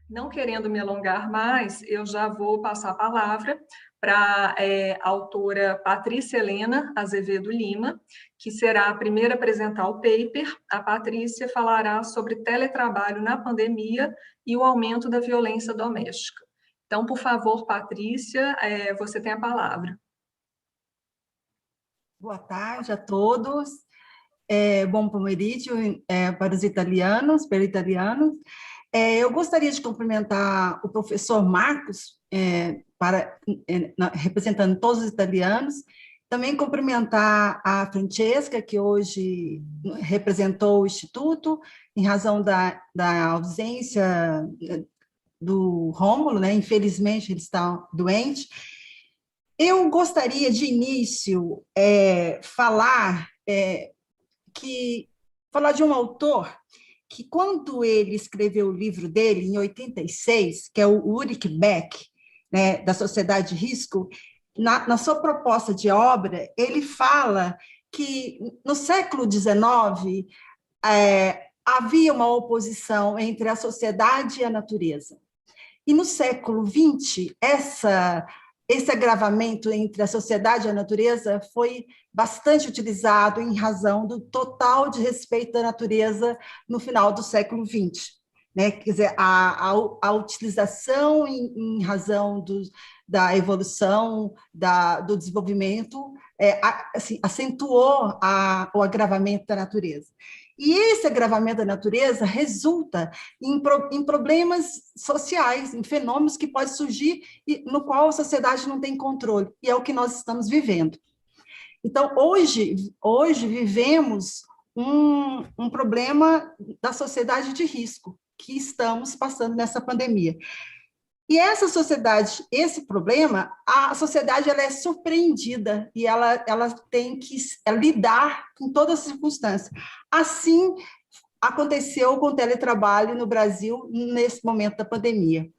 Não querendo me alongar mais, eu já vou passar a palavra para a autora Patrícia Helena Azevedo Lima, que será a primeira a apresentar o paper. A Patrícia falará sobre teletrabalho na pandemia e o aumento da violência doméstica. Então, por favor, Patrícia, você tem a palavra. Boa tarde a todos. Buon pomeriggio para os italianos, para italianos. Eu gostaria de cumprimentar o professor Marcos, representando todos os italianos. Também cumprimentar a Francesca, que hoje representou o Instituto, em razão da ausência do Rômulo, né? Infelizmente, ele está doente. Eu gostaria, de início, falar de um autor que, quando ele escreveu o livro dele, em 86, que é o Ulrich Beck, né, da Sociedade de Risco, na sua proposta de obra, ele fala que, no século XIX, havia uma oposição entre a sociedade e a natureza. E no século XX, esse agravamento entre a sociedade e a natureza foi bastante utilizado em razão do total desrespeito da natureza no final do século XX. Né? Quer dizer, a utilização em razão da evolução, do desenvolvimento, assim, acentuou o agravamento da natureza. E esse agravamento da natureza resulta em problemas sociais, em fenômenos que podem surgir e no qual a sociedade não tem controle, e é o que nós estamos vivendo. Então, hoje vivemos um problema da sociedade de risco que estamos passando nessa pandemia. E essa sociedade, esse problema, a sociedade ela é surpreendida e ela tem que lidar com todas as circunstâncias. Assim aconteceu com o teletrabalho no Brasil nesse momento da pandemia,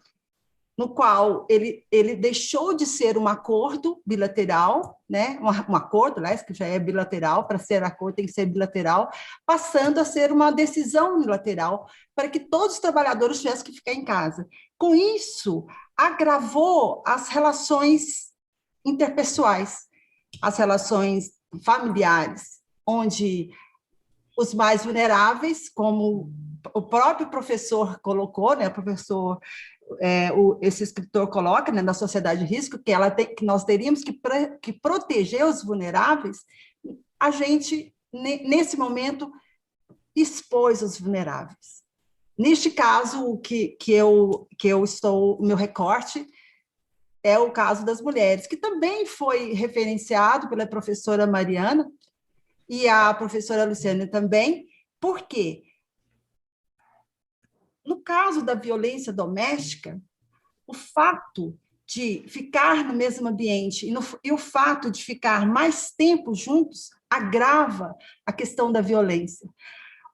no qual ele deixou de ser um acordo bilateral, né? um acordo, né? Que já é bilateral, para ser acordo tem que ser bilateral, passando a ser uma decisão unilateral para que todos os trabalhadores tivessem que ficar em casa. Com isso, agravou as relações interpessoais, as relações familiares, onde os mais vulneráveis, como o próprio professor colocou, né, esse escritor coloca, né, na sociedade de risco, que nós teríamos que proteger os vulneráveis, a gente, nesse momento, expôs os vulneráveis. Neste caso, o meu recorte é o caso das mulheres, que também foi referenciado pela professora Mariana e a professora Luciana também. Por quê? No caso da violência doméstica, o fato de ficar no mesmo ambiente e o fato de ficar mais tempo juntos agrava a questão da violência.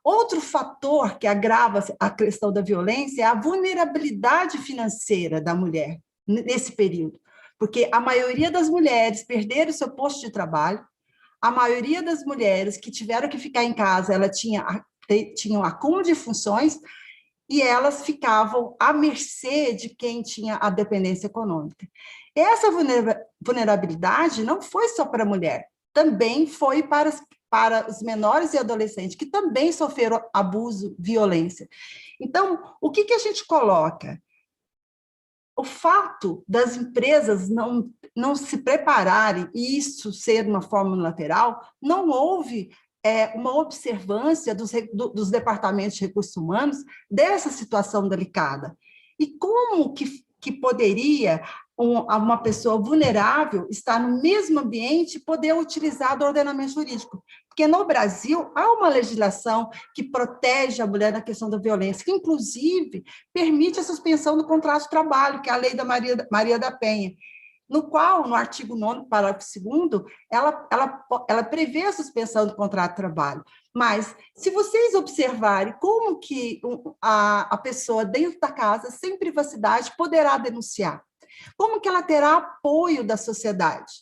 Outro fator que agrava a questão da violência é a vulnerabilidade financeira da mulher nesse período, porque a maioria das mulheres perderam o seu posto de trabalho, a maioria das mulheres que tiveram que ficar em casa, ela tinha um acúmulo de funções e elas ficavam à mercê de quem tinha a dependência econômica. Essa vulnerabilidade não foi só para a mulher, também foi para os menores e adolescentes, que também sofreram abuso, violência. Então, o que a gente coloca? O fato das empresas não se prepararem, e isso ser uma forma unilateral, não houve uma observância dos departamentos de recursos humanos dessa situação delicada. E como que poderia uma pessoa vulnerável estar no mesmo ambiente e poder utilizar do ordenamento jurídico? Porque no Brasil há uma legislação que protege a mulher na questão da violência, que inclusive permite a suspensão do contrato de trabalho, que é a lei da Maria da Penha, no qual, no artigo 9º, parágrafo 2º, ela prevê a suspensão do contrato de trabalho. Mas, se vocês observarem como que a pessoa dentro da casa, sem privacidade, poderá denunciar, como que ela terá apoio da sociedade?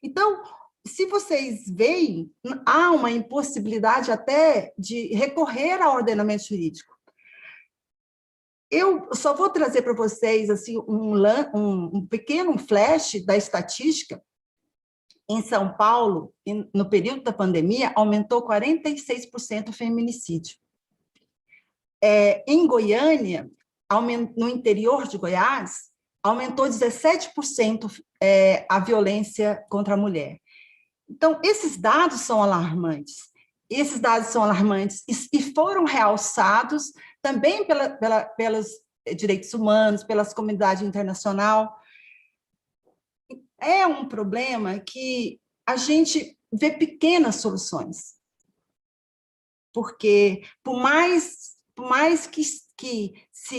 Então, se vocês veem, há uma impossibilidade até de recorrer ao ordenamento jurídico. Eu só vou trazer para vocês assim, um pequeno flash da estatística. Em São Paulo, no período da pandemia, aumentou 46% o feminicídio. Em Goiânia, no interior de Goiás, aumentou 17% a violência contra a mulher. Então, esses dados são alarmantes. Esses dados são alarmantes e foram realçados também pelos direitos humanos, pelas comunidades internacionais. É um problema que a gente vê pequenas soluções, porque por mais que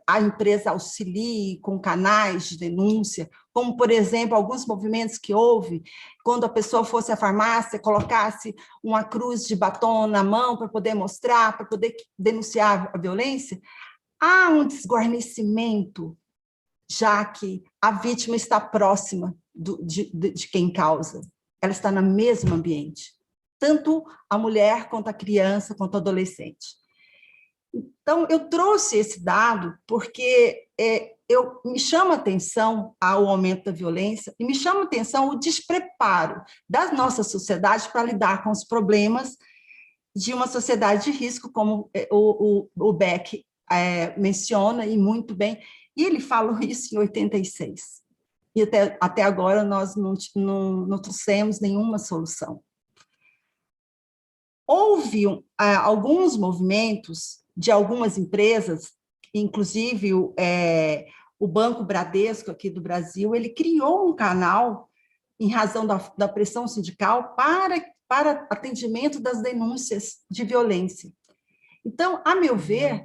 a empresa auxilie com canais de denúncia, como, por exemplo, alguns movimentos que houve, quando a pessoa fosse à farmácia, colocasse uma cruz de batom na mão para poder mostrar, para poder denunciar a violência, há um desguarnecimento, já que a vítima está próxima de quem causa, ela está no mesmo ambiente, tanto a mulher, quanto a criança, quanto o adolescente. Então, eu trouxe esse dado porque me chama a atenção o aumento da violência e me chama a atenção o despreparo da nossa sociedade para lidar com os problemas de uma sociedade de risco, como o Beck menciona, e muito bem, e ele falou isso em 86. E até agora nós não trouxemos nenhuma solução. Houve alguns movimentos de algumas empresas, inclusive o Banco Bradesco aqui do Brasil, ele criou um canal em razão da pressão sindical para atendimento das denúncias de violência. Então, a meu ver,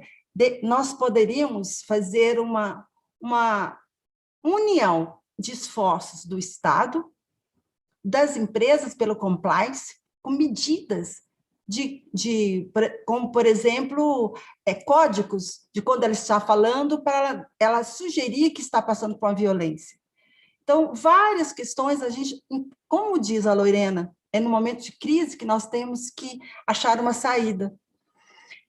nós poderíamos fazer uma união de esforços do Estado, das empresas pelo compliance, com medidas como, por exemplo, códigos de quando ela está falando, para ela sugerir que está passando por uma violência. Então, várias questões, como diz a Lorena, é no momento de crise que nós temos que achar uma saída.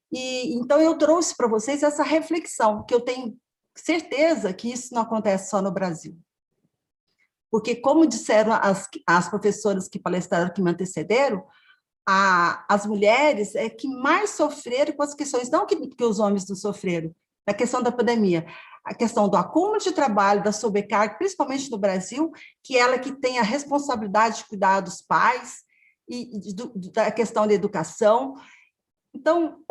Então, eu trouxe para vocês essa reflexão, que eu tenho certeza que isso não acontece só no Brasil. Porque, como disseram as professoras que palestraram, que me antecederam, as mulheres que mais sofreram com as questões, não que os homens não sofreram, na questão da pandemia, a questão do acúmulo de trabalho, da sobrecarga, principalmente no Brasil, que ela que tem a responsabilidade de cuidar dos pais, e da questão da educação. Então,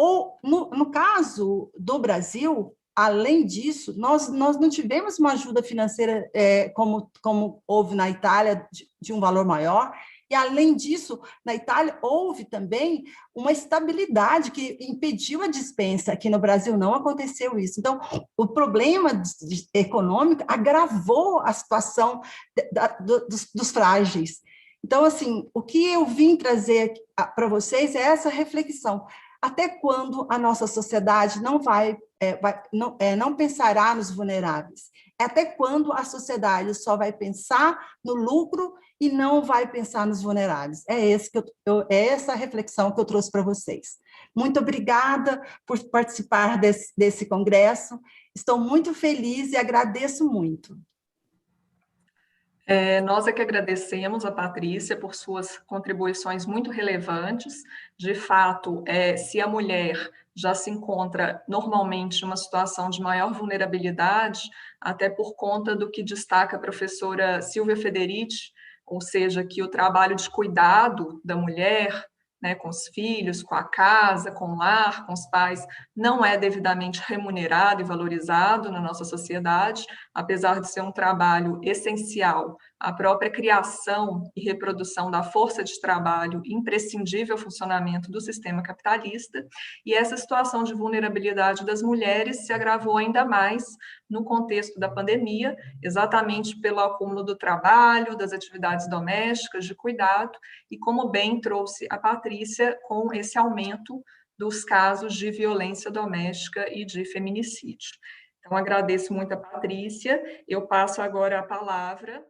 no caso do Brasil, além disso, nós não tivemos uma ajuda financeira como houve na Itália, de um valor maior, e, além disso, na Itália houve também uma estabilidade que impediu a dispensa. Aqui no Brasil não aconteceu isso. Então, o problema econômico agravou a situação dos frágeis. Então, assim, o que eu vim trazer para vocês é essa reflexão. Até quando a nossa sociedade não pensará nos vulneráveis? Até quando a sociedade só vai pensar no lucro e não vai pensar nos vulneráveis? É essa reflexão que eu trouxe para vocês. Muito obrigada por participar desse congresso. Estou muito feliz e agradeço muito. Nós é que agradecemos a Patrícia por suas contribuições muito relevantes. De fato, se a mulher já se encontra normalmente em uma situação de maior vulnerabilidade, até por conta do que destaca a professora Silvia Federici, ou seja, que o trabalho de cuidado da mulher, né, com os filhos, com a casa, com o lar, com os pais, não é devidamente remunerado e valorizado na nossa sociedade, apesar de ser um trabalho essencial. A própria criação e reprodução da força de trabalho imprescindível ao funcionamento do sistema capitalista, e essa situação de vulnerabilidade das mulheres se agravou ainda mais no contexto da pandemia, exatamente pelo acúmulo do trabalho, das atividades domésticas, de cuidado, e como bem trouxe a Patrícia, com esse aumento dos casos de violência doméstica e de feminicídio. Então, agradeço muito a Patrícia. Eu passo agora a palavra